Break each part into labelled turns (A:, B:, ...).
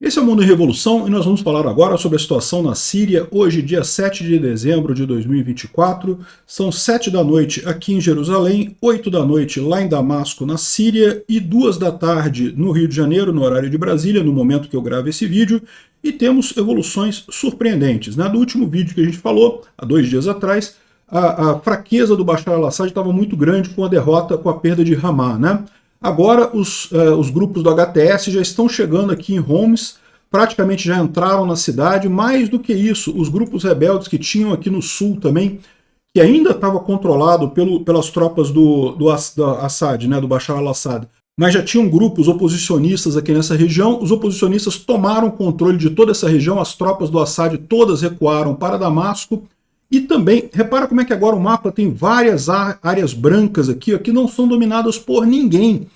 A: Esse é o Mundo em Revolução e nós vamos falar agora sobre a situação na Síria, hoje, dia 7 de dezembro de 2024. São 7 da noite aqui em Jerusalém, 8 da noite lá em Damasco, na Síria, e 2 da tarde no Rio de Janeiro, no horário de Brasília, no momento que eu gravo esse vídeo. E temos evoluções surpreendentes. Do último vídeo que a gente falou, há 2 dias atrás, a fraqueza do Bashar al-Assad estava muito grande com a derrota, com a perda de Ramá, Agora os grupos do HTS já estão chegando aqui em Homs, praticamente já entraram na cidade. Mais do que isso, os grupos rebeldes que tinham aqui no sul também, que ainda estava controlado pelas tropas do Assad, do Bashar al-Assad, mas já tinham grupos oposicionistas aqui nessa região. Os oposicionistas tomaram controle de toda essa região, as tropas do Assad todas recuaram para Damasco. E também, repara como é que agora o mapa tem várias áreas brancas aqui, ó, que não são dominadas por ninguém.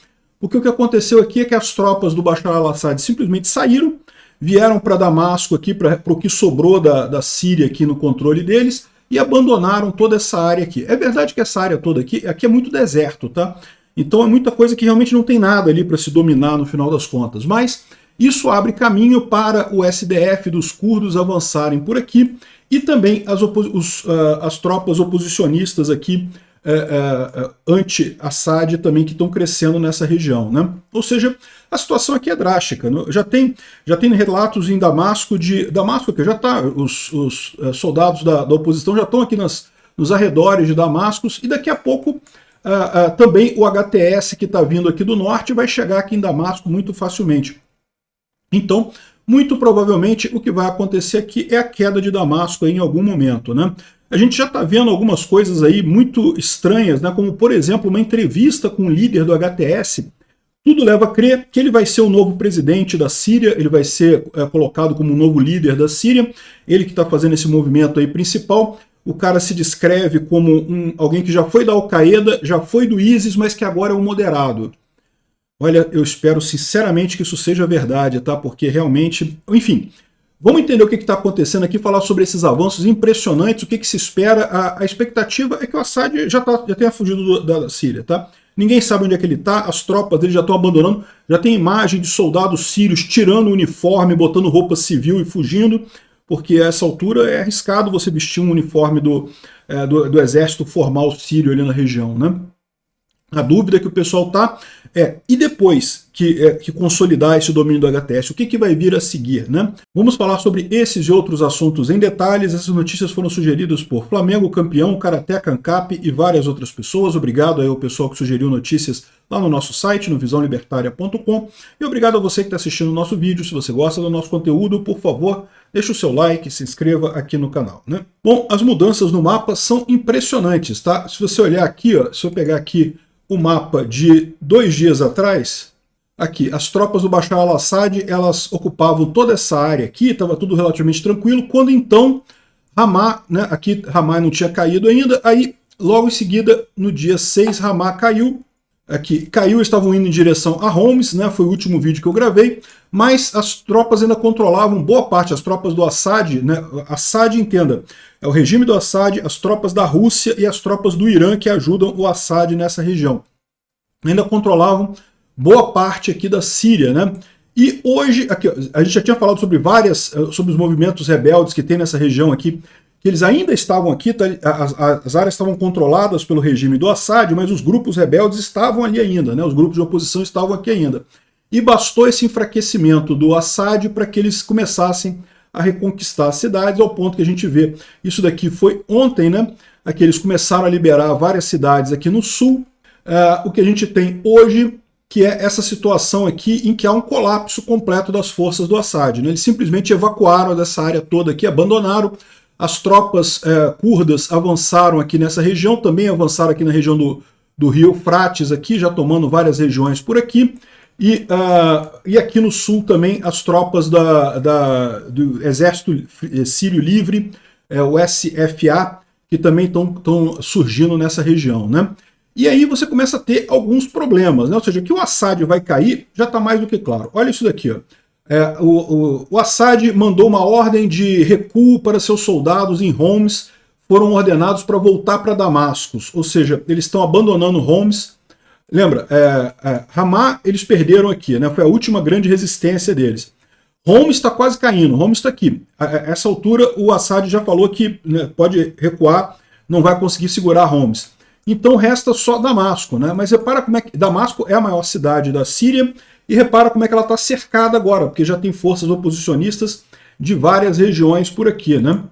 A: Porque o que aconteceu aqui é que as tropas do Bashar al-Assad simplesmente saíram, vieram para Damasco, aqui para o que sobrou da Síria aqui no controle deles, e abandonaram toda essa área aqui. É verdade que essa área toda aqui é muito deserto, tá? Então é muita coisa que realmente não tem nada ali para se dominar no final das contas. Mas isso abre caminho para o SDF dos curdos avançarem por aqui, e também as tropas oposicionistas aqui anti-Assad também que estão crescendo nessa região. Ou seja, a situação aqui é drástica. Já tem relatos em Damasco que já está, os soldados da oposição já estão aqui nos arredores de Damasco, e daqui a pouco também o HTS que está vindo aqui do norte vai chegar aqui em Damasco muito facilmente. Então, muito provavelmente o que vai acontecer aqui é a queda de Damasco aí em algum momento. A gente já está vendo algumas coisas aí muito estranhas, como por exemplo uma entrevista com o líder do HTS. Tudo leva a crer que ele vai ser o novo presidente da Síria, ele vai ser colocado como o novo líder da Síria, ele que está fazendo esse movimento aí principal. O cara se descreve como alguém que já foi da Al-Qaeda, já foi do ISIS, mas que agora é um moderado. Olha, eu espero sinceramente que isso seja verdade, tá? Porque realmente... Enfim, vamos entender o que está acontecendo aqui, falar sobre esses avanços impressionantes, o que se espera. A expectativa é que o Assad já tenha fugido da Síria, tá? Ninguém sabe onde é que ele está, as tropas dele já estão abandonando, já tem imagem de soldados sírios tirando o uniforme, botando roupa civil e fugindo, porque a essa altura é arriscado você vestir um uniforme do exército formal sírio ali na região, A dúvida que o pessoal está e depois que consolidar esse domínio do HTS, o que vai vir a seguir? Vamos falar sobre esses e outros assuntos em detalhes. Essas notícias foram sugeridas por Flamengo Campeão, Karateka Ancap e várias outras pessoas. Obrigado aí ao pessoal que sugeriu notícias lá no nosso site, no visãolibertaria.com. E obrigado a você que está assistindo o nosso vídeo. Se você gosta do nosso conteúdo, por favor, deixe o seu like, se inscreva aqui no canal. Bom, as mudanças no mapa são impressionantes, tá? Se você olhar aqui, ó, se eu pegar aqui o mapa de 2 dias atrás, aqui, as tropas do Bashar al-Assad, elas ocupavam toda essa área aqui, estava tudo relativamente tranquilo, quando então Ramá, aqui Ramá não tinha caído ainda, aí logo em seguida, no dia 6, Ramá caiu, aqui caiu, estavam indo em direção a Homs, foi o último vídeo que eu gravei, mas as tropas ainda controlavam boa parte, as tropas do Assad, Assad, entenda, é o regime do Assad, as tropas da Rússia e as tropas do Irã que ajudam o Assad nessa região. Ainda controlavam boa parte aqui da Síria, E hoje, aqui, a gente já tinha falado sobre sobre os movimentos rebeldes que tem nessa região aqui, que eles ainda estavam aqui, tá? As áreas estavam controladas pelo regime do Assad, mas os grupos rebeldes estavam ali ainda, os grupos de oposição estavam aqui ainda. E bastou esse enfraquecimento do Assad para que eles começassem a reconquistar as cidades, ao ponto que a gente vê. Isso daqui foi ontem, Aqui eles começaram a liberar várias cidades aqui no sul. O que a gente tem hoje, que é essa situação aqui em que há um colapso completo das forças do Assad. Eles simplesmente evacuaram dessa área toda aqui, abandonaram. As tropas curdas avançaram aqui nessa região, também avançaram aqui na região do rio Eufrates, aqui, já tomando várias regiões por aqui. E aqui no sul também as tropas do Exército Sírio Livre, o SFA, que também estão surgindo nessa região. E aí você começa a ter alguns problemas. Ou seja, que o Assad vai cair já está mais do que claro. Olha isso daqui. Ó. O Assad mandou uma ordem de recuo para seus soldados em Homs, foram ordenados para voltar para Damasco. Ou seja, eles estão abandonando Homs. Lembra, Ramá eles perderam aqui, foi a última grande resistência deles. Homs está quase caindo, Homs está aqui. A essa altura o Assad já falou que, né, pode recuar, não vai conseguir segurar Homs. Então resta só Damasco, né? Mas repara como é que Damasco é a maior cidade da Síria e repara como é que ela está cercada agora, porque já tem forças oposicionistas de várias regiões por aqui, né?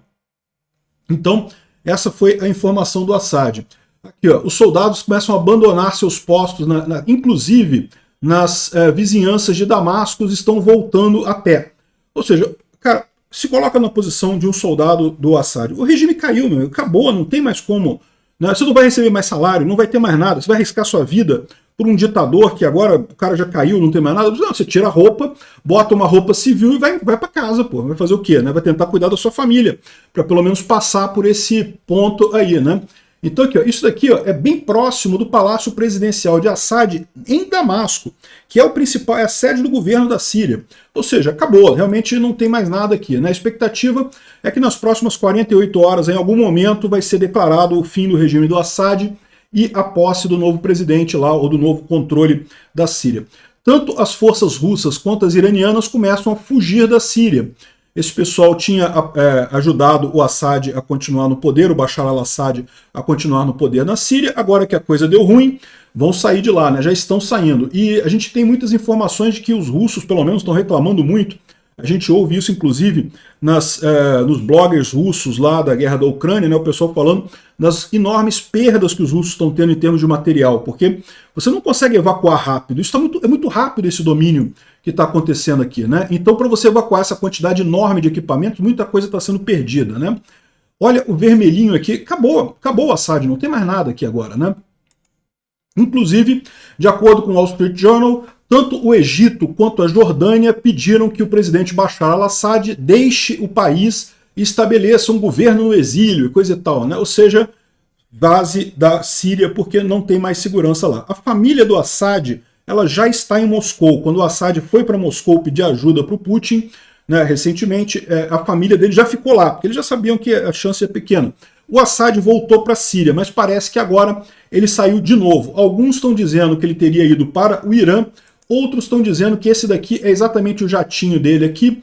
A: Então essa foi a informação do Assad. Aqui, ó, os soldados começam a abandonar seus postos, inclusive nas vizinhanças de Damasco, estão voltando a pé. Ou seja, cara, se coloca na posição de um soldado do Assad. O regime caiu, meu, acabou, não tem mais como. Né? Você não vai receber mais salário, não vai ter mais nada. Você vai arriscar sua vida por um ditador que agora o cara já caiu, não tem mais nada. Não, você tira a roupa, bota uma roupa civil e vai para casa, pô. Vai fazer o quê? Né? Vai tentar cuidar da sua família, para pelo menos passar por esse ponto aí, né? Então aqui, ó, isso daqui, ó, é bem próximo do Palácio Presidencial de Assad em Damasco, que é o principal, é a sede do governo da Síria. Ou seja, acabou, realmente não tem mais nada aqui, né? A expectativa é que nas próximas 48 horas, em algum momento, vai ser declarado o fim do regime do Assad e a posse do novo presidente lá, ou do novo controle da Síria. Tanto as forças russas quanto as iranianas começam a fugir da Síria. Esse pessoal tinha ajudado o Assad a continuar no poder, o Bashar al-Assad a continuar no poder na Síria. Agora que a coisa deu ruim, vão sair de lá, né? Já estão saindo. E a gente tem muitas informações de que os russos, pelo menos, estão reclamando muito. A gente ouve isso, inclusive, nos bloggers russos lá da guerra da Ucrânia, né? O pessoal falando das enormes perdas que os russos estão tendo em termos de material, porque você não consegue evacuar rápido. Isso é muito rápido, esse domínio que está acontecendo aqui, né? Então, para você evacuar essa quantidade enorme de equipamentos, muita coisa está sendo perdida, né? Olha o vermelhinho aqui, acabou o Assad, não tem mais nada aqui agora, né? Inclusive, de acordo com o Wall Street Journal, tanto o Egito quanto a Jordânia pediram que o presidente Bashar al-Assad deixe o país e estabeleça um governo no exílio e coisa e tal, né? Ou seja, base da Síria, porque não tem mais segurança lá. A família do Assad, ela já está em Moscou. Quando o Assad foi para Moscou pedir ajuda para o Putin, né, recentemente, a família dele já ficou lá, porque eles já sabiam que a chance é pequena. O Assad voltou para a Síria, mas parece que agora ele saiu de novo. Alguns estão dizendo que ele teria ido para o Irã, outros estão dizendo que esse daqui é exatamente o jatinho dele aqui,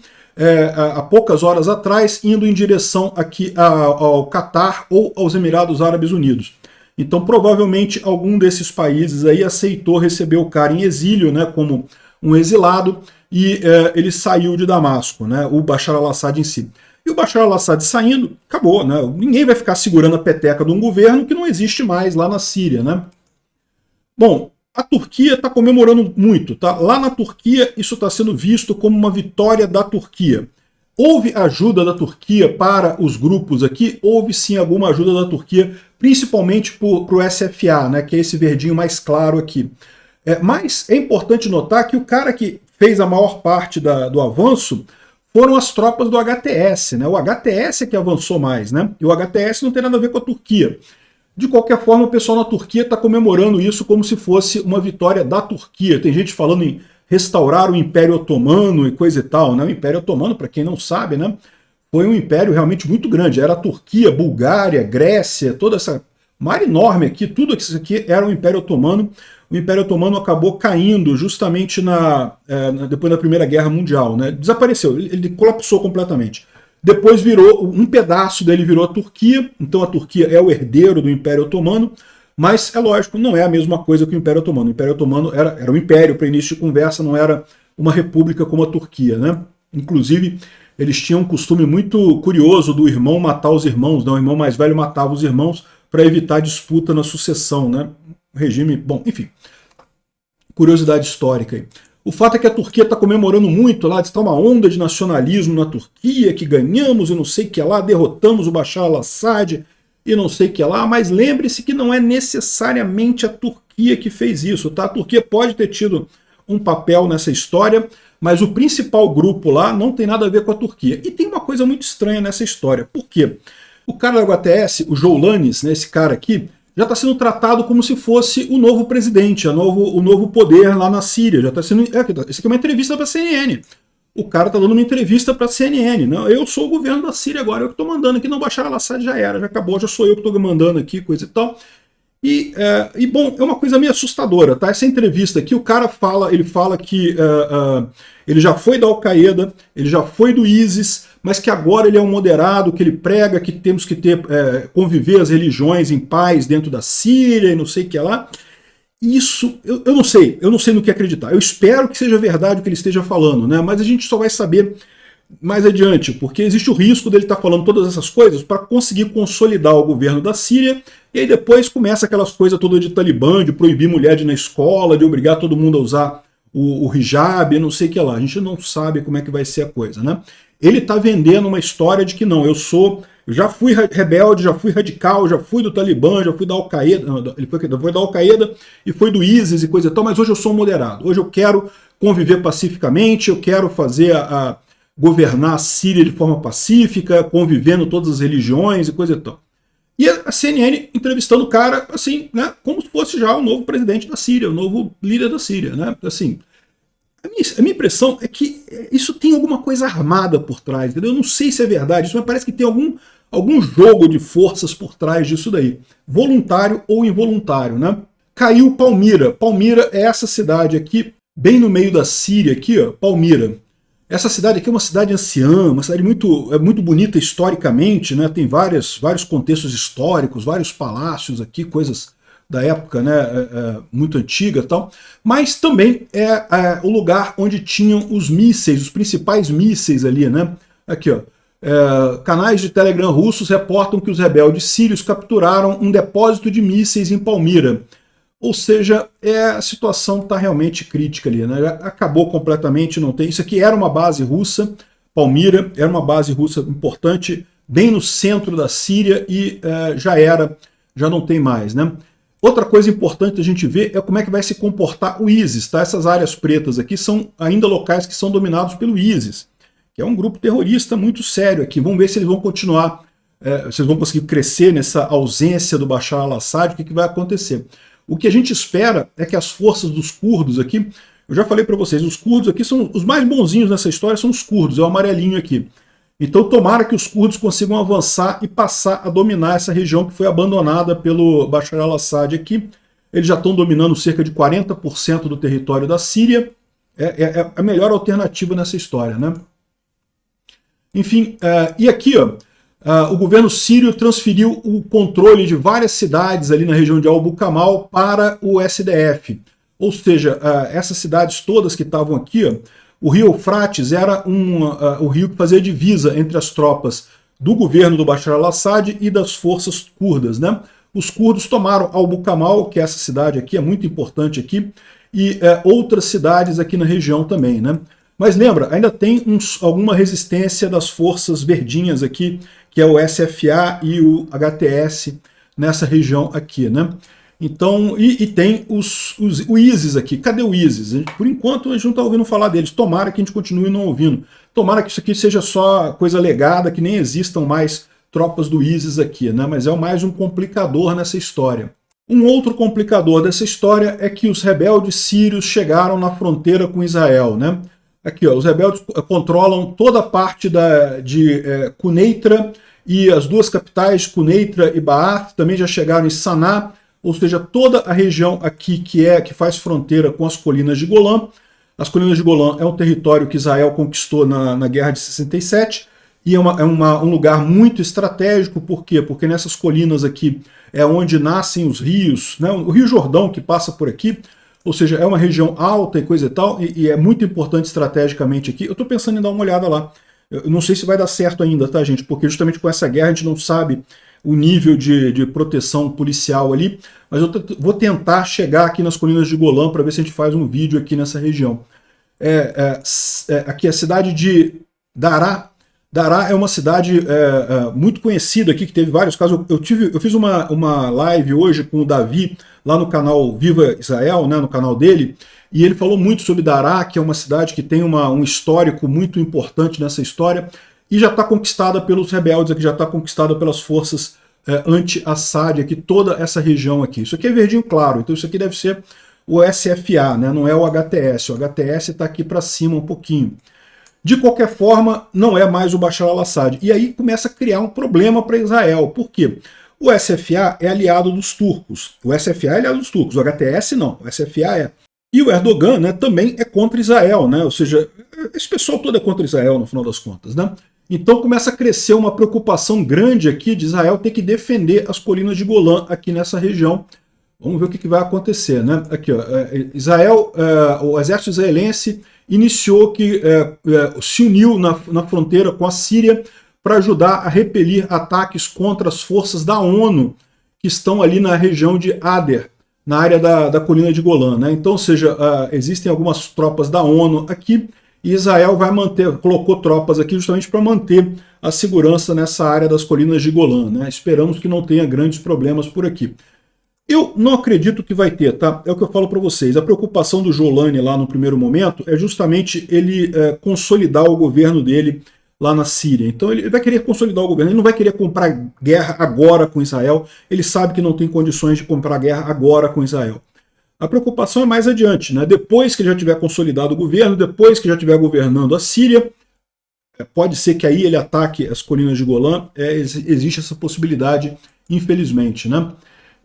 A: há poucas horas atrás, indo em direção aqui ao Catar ou aos Emirados Árabes Unidos. Então, provavelmente, algum desses países aí aceitou receber o cara em exílio, né, como um exilado, e ele saiu de Damasco, né, o Bashar al-Assad em si. E o Bashar al-Assad saindo, acabou, né? Ninguém vai ficar segurando a peteca de um governo que não existe mais lá na Síria, né? Bom, a Turquia está comemorando muito, tá? Lá na Turquia isso está sendo visto como uma vitória da Turquia. Houve ajuda da Turquia para os grupos aqui? Houve sim alguma ajuda da Turquia, principalmente para o SFA, né? Que é esse verdinho mais claro aqui. Mas é importante notar que o cara que fez a maior parte do avanço foram as tropas do HTS, né? O HTS é que avançou mais, né? E o HTS não tem nada a ver com a Turquia. De qualquer forma, o pessoal na Turquia está comemorando isso como se fosse uma vitória da Turquia. Tem gente falando em restaurar o Império Otomano e coisa e tal, né? O Império Otomano, para quem não sabe, né, foi um império realmente muito grande. Era a Turquia, Bulgária, Grécia, toda essa mar enorme aqui, tudo isso aqui era o Império Otomano. O Império Otomano acabou caindo justamente depois da Primeira Guerra Mundial, né? Desapareceu, ele colapsou completamente. Depois um pedaço dele virou a Turquia, então a Turquia é o herdeiro do Império Otomano, mas é lógico, não é a mesma coisa que o Império Otomano. O Império Otomano era um império, para início de conversa, não era uma república como a Turquia, né? Inclusive, eles tinham um costume muito curioso do irmão matar os irmãos, né? O irmão mais velho matava os irmãos para evitar disputa na sucessão, né? Regime, bom, enfim, curiosidade histórica aí. O fato é que a Turquia está comemorando muito lá, está uma onda de nacionalismo na Turquia, que ganhamos e não sei o que lá, derrotamos o Bashar al-Assad e não sei o que lá, mas lembre-se que não é necessariamente a Turquia que fez isso, tá? A Turquia pode ter tido um papel nessa história, mas o principal grupo lá não tem nada a ver com a Turquia. E tem uma coisa muito estranha nessa história. Por quê? O cara da HTS, o Joulanis, né, esse cara aqui, já está sendo tratado como se fosse o novo presidente, o novo poder lá na Síria. Já está sendo. Isso aqui é uma entrevista para a CNN. O cara está dando uma entrevista para a CNN. Não, eu sou o governo da Síria agora, eu que estou mandando aqui. Não, Bashar al-Assad já era, já acabou, já sou eu que estou mandando aqui, coisa e tal. Bom, é uma coisa meio assustadora, tá? Essa entrevista aqui, o cara fala, ele fala que ele já foi da Al-Qaeda, ele já foi do ISIS, mas que agora ele é um moderado, que ele prega que temos que conviver as religiões em paz dentro da Síria e não sei o que lá. Isso, eu não sei no que acreditar. Eu espero que seja verdade o que ele esteja falando, né? Mas a gente só vai saber mais adiante, porque existe o risco dele estar falando todas essas coisas para conseguir consolidar o governo da Síria, e aí depois começa aquelas coisas todas de Talibã, de proibir mulher de ir na escola, de obrigar todo mundo a usar o hijab, não sei o que lá. A gente não sabe como é que vai ser a coisa, né? Ele está vendendo uma história de que não, eu já fui rebelde, já fui radical, já fui do Talibã, já fui da Al-Qaeda, ele foi da Al-Qaeda e foi do ISIS e coisa e tal, mas hoje eu sou um moderado. Hoje eu quero conviver pacificamente, eu quero governar a Síria de forma pacífica, convivendo todas as religiões e coisa e tal. E a CNN entrevistando o cara, assim, né, como se fosse já o novo presidente da Síria, o novo líder da Síria, né, assim. A minha impressão é que isso tem alguma coisa armada por trás, entendeu? Eu não sei se é verdade, isso, mas parece que tem algum jogo de forças por trás disso daí, voluntário ou involuntário, né? Caiu Palmira. Palmira é essa cidade aqui, bem no meio da Síria, aqui, ó, Palmira. Essa cidade aqui é uma cidade anciã, uma cidade muito bonita historicamente, né? Tem vários contextos históricos, vários palácios aqui, coisas da época, né? Muito antiga e tal. Mas também é o lugar onde tinham os mísseis, os principais mísseis ali, né? Aqui, ó. Canais de Telegram russos reportam que os rebeldes sírios capturaram um depósito de mísseis em Palmira. Ou seja, a situação está realmente crítica ali, né? Acabou completamente, não tem. Isso aqui era uma base russa, Palmira, era uma base russa importante, bem no centro da Síria, e já não tem mais, né? Outra coisa importante a gente ver é como é que vai se comportar o ISIS, tá? Essas áreas pretas aqui são ainda locais que são dominados pelo ISIS, que é um grupo terrorista muito sério aqui. Vamos ver se eles vão continuar, se eles vão conseguir crescer nessa ausência do Bashar al-Assad, o que vai acontecer. O que a gente espera é que as forças dos curdos aqui, eu já falei para vocês, os curdos aqui são os mais bonzinhos nessa história, são os curdos, é o amarelinho aqui. Então tomara que os curdos consigam avançar e passar a dominar essa região que foi abandonada pelo Bashar al-Assad aqui. Eles já estão dominando cerca de 40% do território da Síria. É a melhor alternativa nessa história, né? Enfim, e aqui, ó, o governo sírio transferiu o controle de várias cidades ali na região de Al-Bukamal para o SDF. Ou seja, essas cidades todas que estavam aqui, ó, o rio Eufrates era o rio que fazia divisa entre as tropas do governo do Bashar al-Assad e das forças curdas, né? Os curdos tomaram Al-Bukamal, que é essa cidade aqui, é muito importante aqui, e outras cidades aqui na região também, né? Mas lembra, ainda tem alguma resistência das forças verdinhas aqui, que é o SFA e o HTS nessa região aqui, né? Então, e tem o ISIS aqui. Cadê o ISIS? Por enquanto a gente não está ouvindo falar deles. Tomara que a gente continue não ouvindo. Tomara que isso aqui seja só coisa legada, que nem existam mais tropas do ISIS aqui, né? Mas é mais um complicador nessa história. Um outro complicador dessa história é que os rebeldes sírios chegaram na fronteira com Israel, né? Aqui, ó, os rebeldes controlam toda a parte de Quneitra, e as duas capitais, Quneitra e Baath, também já chegaram em Saná, ou seja, toda a região aqui que faz fronteira com as colinas de Golã. As colinas de Golã é um território que Israel conquistou na Guerra de 67, e é um lugar muito estratégico. Por quê? Porque nessas colinas aqui é onde nascem os rios, né? O Rio Jordão que passa por aqui. Ou seja, é uma região alta e coisa e tal, e é muito importante estrategicamente aqui. Eu estou pensando em dar uma olhada lá. Eu não sei se vai dar certo ainda, tá, gente? Porque justamente com essa guerra a gente não sabe o nível de proteção policial ali, mas eu vou tentar chegar aqui nas colinas de Golã para ver se a gente faz um vídeo aqui nessa região. Aqui a cidade de Dará. Dará é uma cidade muito conhecida aqui, que teve vários casos. Eu fiz uma live hoje com o Davi, lá no canal Viva Israel, né, no canal dele, e ele falou muito sobre Dará, que é uma cidade que tem um histórico muito importante nessa história, e já está conquistada pelos rebeldes aqui, já está conquistada pelas forças anti-Assad aqui, toda essa região aqui. Isso aqui é verdinho claro, então isso aqui deve ser o SFA, né, não é o HTS. O HTS está aqui para cima um pouquinho. De qualquer forma, não é mais o Bashar al-Assad. E aí começa a criar um problema para Israel. Por quê? O SFA é aliado dos turcos. O SFA é aliado dos turcos, o HTS não, o SFA é. E o Erdogan, né, também é contra Israel, né? Ou seja, esse pessoal todo é contra Israel no final das contas, né? Então começa a crescer uma preocupação grande aqui de Israel ter que defender as colinas de Golã aqui nessa região. Vamos ver o que vai acontecer, né? Aqui, ó, Israel, o exército israelense iniciou se uniu na fronteira com a Síria para ajudar a repelir ataques contra as forças da ONU que estão ali na região de Ader, na área da colina de Golã, né? Então, ou seja, existem algumas tropas da ONU aqui e Israel colocou tropas aqui justamente para manter a segurança nessa área das colinas de Golã, né? Esperamos que não tenha grandes problemas por aqui. Eu não acredito que vai ter, tá? É o que eu falo para vocês. A preocupação do Jolani lá no primeiro momento é justamente ele consolidar o governo dele lá na Síria. Então ele vai querer consolidar o governo, ele não vai querer comprar guerra agora com Israel, ele sabe que não tem condições de comprar guerra agora com Israel. A preocupação é mais adiante, né? Depois que ele já tiver consolidado o governo, depois que já estiver governando a Síria, pode ser que aí ele ataque as colinas de Golã, existe essa possibilidade, infelizmente, né?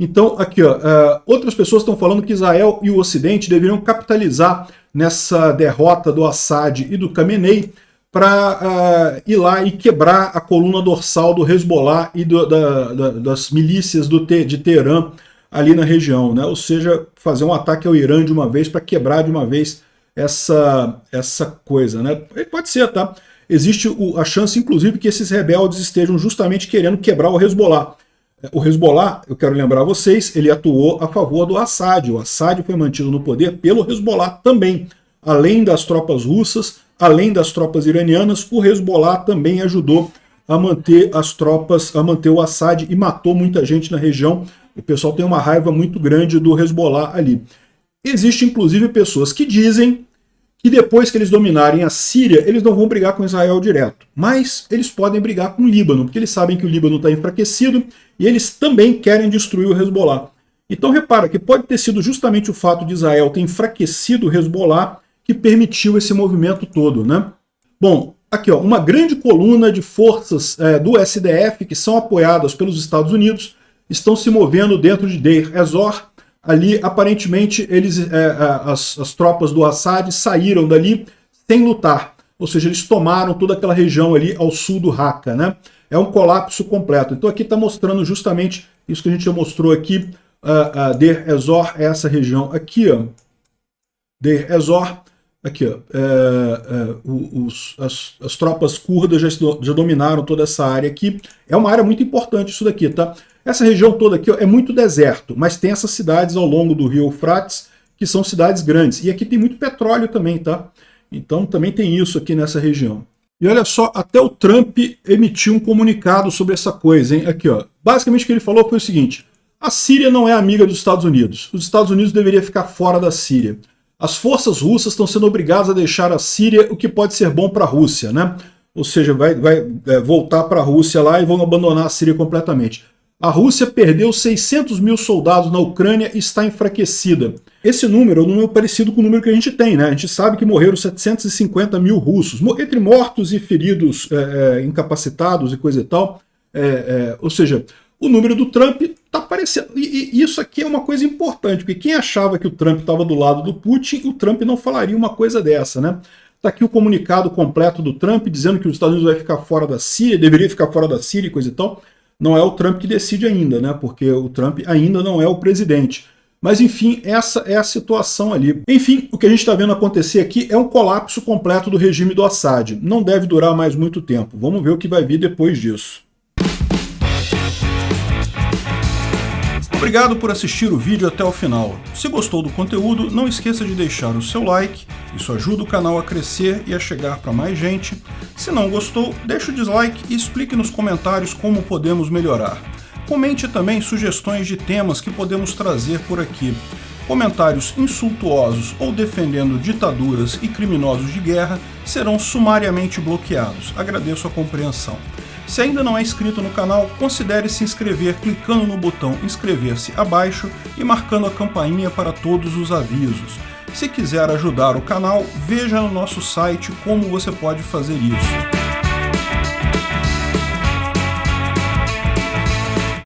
A: Então, aqui, ó, outras pessoas estão falando que Israel e o Ocidente deveriam capitalizar nessa derrota do Assad e do Khamenei para ir lá e quebrar a coluna dorsal do Hezbollah e das milícias de Teherã ali na região, né? Ou seja, fazer um ataque ao Irã de uma vez para quebrar de uma vez essa coisa, né? Pode ser, tá? Existe a chance, inclusive, que esses rebeldes estejam justamente querendo quebrar o Hezbollah. O Hezbollah, eu quero lembrar a vocês, ele atuou a favor do Assad. O Assad foi mantido no poder pelo Hezbollah também. Além das tropas russas, além das tropas iranianas, o Hezbollah também ajudou a manter as tropas, a manter o Assad e matou muita gente na região. O pessoal tem uma raiva muito grande do Hezbollah ali. Existem, inclusive, pessoas que dizem que depois que eles dominarem a Síria, eles não vão brigar com Israel direto. Mas eles podem brigar com o Líbano, porque eles sabem que o Líbano está enfraquecido e eles também querem destruir o Hezbollah. Então repara que pode ter sido justamente o fato de Israel ter enfraquecido o Hezbollah que permitiu esse movimento todo, né? Bom, aqui ó, uma grande coluna de forças do SDF que são apoiadas pelos Estados Unidos estão se movendo dentro de Deir ez-Zor. Ali, aparentemente, as tropas do Assad saíram dali sem lutar. Ou seja, eles tomaram toda aquela região ali ao sul do Raqqa, né? É um colapso completo. Então aqui está mostrando justamente isso que a gente já mostrou aqui. Deir ez-Zor é essa região aqui, ó. Deir ez-Zor, aqui, ó. As tropas curdas já dominaram toda essa área aqui. É uma área muito importante isso daqui, tá? Essa região toda aqui ó, é muito deserto, mas tem essas cidades ao longo do rio Eufrates, que são cidades grandes. E aqui tem muito petróleo também, tá? Então também tem isso aqui nessa região. E olha só, até o Trump emitiu um comunicado sobre essa coisa, hein? Aqui, ó. Basicamente o que ele falou foi o seguinte: a Síria não é amiga dos Estados Unidos. Os Estados Unidos deveriam ficar fora da Síria. As forças russas estão sendo obrigadas a deixar a Síria, o que pode ser bom para a Rússia, né? Ou seja, vai voltar para a Rússia lá e vão abandonar a Síria completamente. A Rússia perdeu 600 mil soldados na Ucrânia e está enfraquecida. Esse número é um número parecido com o número que a gente tem, né? A gente sabe que morreram 750 mil russos, entre mortos e feridos, incapacitados e coisa e tal. Ou seja, o número do Trump está aparecendo. E isso aqui é uma coisa importante, porque quem achava que o Trump estava do lado do Putin, o Trump não falaria uma coisa dessa, né? Está aqui o comunicado completo do Trump dizendo que os Estados Unidos vai ficar fora da Síria, deveria ficar fora da Síria e coisa e tal. Não é o Trump que decide ainda, né? Porque o Trump ainda não é o presidente. Mas, enfim, essa é a situação ali. Enfim, o que a gente está vendo acontecer aqui é um colapso completo do regime do Assad. Não deve durar mais muito tempo. Vamos ver o que vai vir depois disso. Obrigado por assistir o vídeo até o final. Se gostou do conteúdo, não esqueça de deixar o seu like, isso ajuda o canal a crescer e a chegar para mais gente. Se não gostou, deixe o dislike e explique nos comentários como podemos melhorar. Comente também sugestões de temas que podemos trazer por aqui. Comentários insultuosos ou defendendo ditaduras e criminosos de guerra serão sumariamente bloqueados. Agradeço a compreensão. Se ainda não é inscrito no canal, considere se inscrever clicando no botão inscrever-se abaixo e marcando a campainha para todos os avisos. Se quiser ajudar o canal, veja no nosso site como você pode fazer isso.